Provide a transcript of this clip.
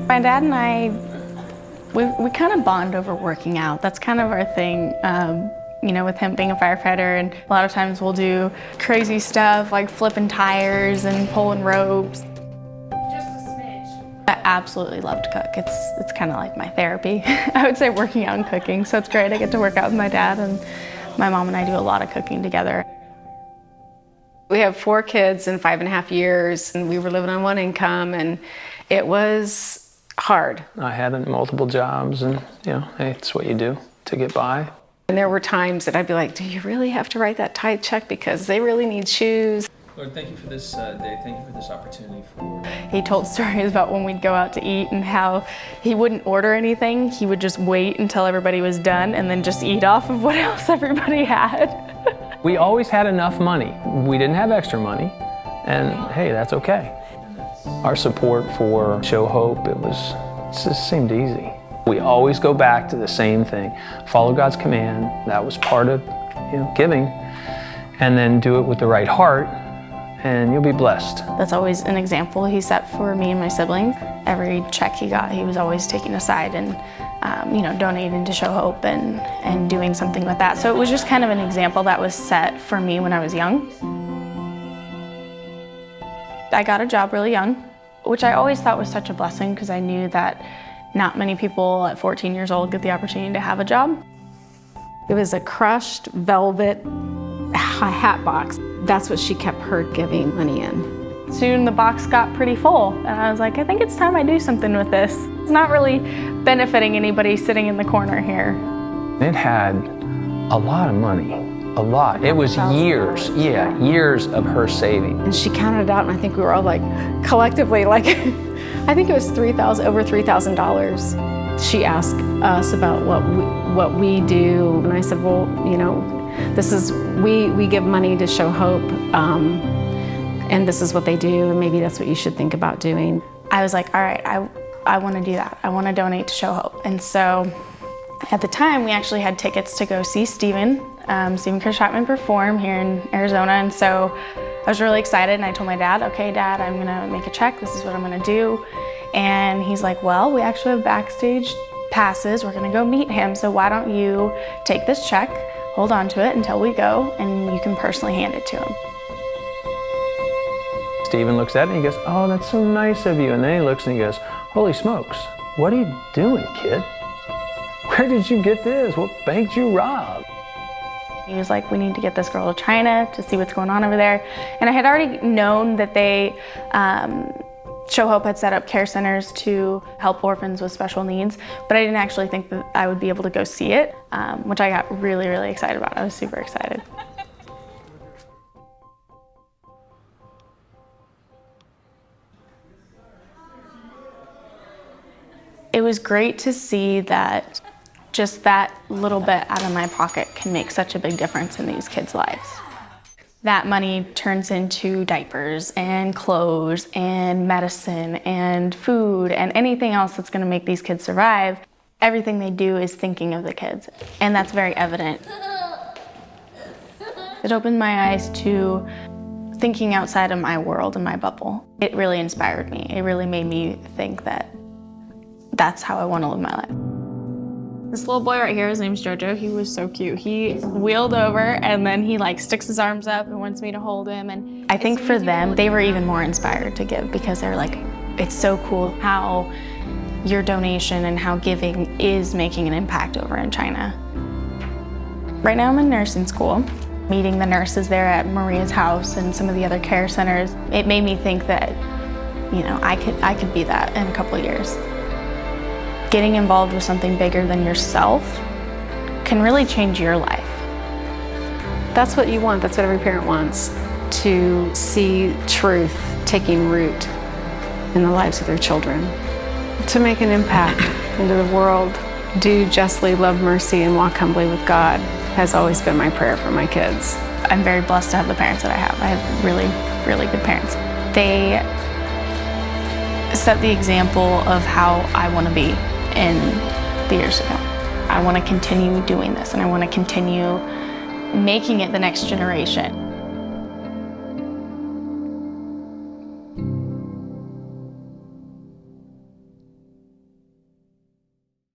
My dad and I, we kind of bond over working out. That's kind of our thing. You know, with him being a firefighter, and a lot of times we'll do crazy stuff like flipping tires and pulling ropes. Just a smidge. I absolutely love to cook. It's kind of like my therapy. I would say working out and cooking, so it's great. I get to work out with my dad, and my mom and I do a lot of cooking together. We have 4 kids in 5.5 years, and we were living on one income, and it was hard. I had multiple jobs, and hey, it's what you do to get by. And there were times that I'd be like, do you really have to write that tight check because they really need shoes? Lord, thank you for this day. Thank you for this opportunity. He told stories about when we'd go out to eat and how he wouldn't order anything. He would just wait until everybody was done and then just eat off of what else everybody had. We always had enough money. We didn't have extra money, and hey, that's okay. Our support for Show Hope, it just seemed easy. We always go back to the same thing. Follow God's command. That was part of giving. And then do it with the right heart, and you'll be blessed. That's always an example he set for me and my siblings. Every check he got, he was always taking aside and donating to Show Hope and doing something with that. So it was just kind of an example that was set for me when I was young. I got a job really young, which I always thought was such a blessing because I knew that not many people at 14 years old get the opportunity to have a job. It was a crushed velvet hat box. That's what she kept her giving money in. Soon the box got pretty full, and I was like, I think it's time I do something with this. It's not really benefiting anybody sitting in the corner here. It had a lot of money, a lot. It was years, years of her saving. And she counted it out, and I think we were all like, collectively, like, I think it was over $3,000. She asked us about what we do, and I said, well, we give money to Show Hope, and this is what they do, and maybe that's what you should think about doing. I was like, all right, I want to do that. I want to donate to Show Hope. And so at the time, we actually had tickets to go see Stephen Chris Chapman perform here in Arizona, and so I was really excited, and I told my dad, okay, Dad, I'm gonna make a check, this is what I'm gonna do. And he's like, well, we actually have backstage passes, we're gonna go meet him, so why don't you take this check, hold on to it until we go, and you can personally hand it to him. Stephen looks at it and he goes, oh, that's so nice of you. And then he looks and he goes, holy smokes, what are you doing, kid? Where did you get this? What bank did you rob? He was like, we need to get this girl to China to see what's going on over there. And I had already known that they, Show Hope had set up care centers to help orphans with special needs, but I didn't actually think that I would be able to go see it, which I got really, really excited about. I was super excited. It was great to see that just that little bit out of my pocket can make such a big difference in these kids' lives. That money turns into diapers and clothes and medicine and food and anything else that's gonna make these kids survive. Everything they do is thinking of the kids, and that's very evident. It opened my eyes to thinking outside of my world and my bubble. It really inspired me. It really made me think that that's how I want to live my life. This little boy right here, his name's Jojo. He was so cute. He wheeled over and then he sticks his arms up and wants me to hold him. And I think for them, they were even more inspired to give because they're like, it's so cool how your donation and how giving is making an impact over in China. Right now I'm in nursing school. Meeting the nurses there at Maria's house and some of the other care centers, it made me think that, I could be that in a couple of years. Getting involved with something bigger than yourself can really change your life. That's what you want, that's what every parent wants, to see truth taking root in the lives of their children. To make an impact into the world, do justly, love mercy, and walk humbly with God has always been my prayer for my kids. I'm very blessed to have the parents that I have. I have really, really good parents. They set the example of how I want to be in the years to come. I want to continue doing this, and I want to continue making it the next generation.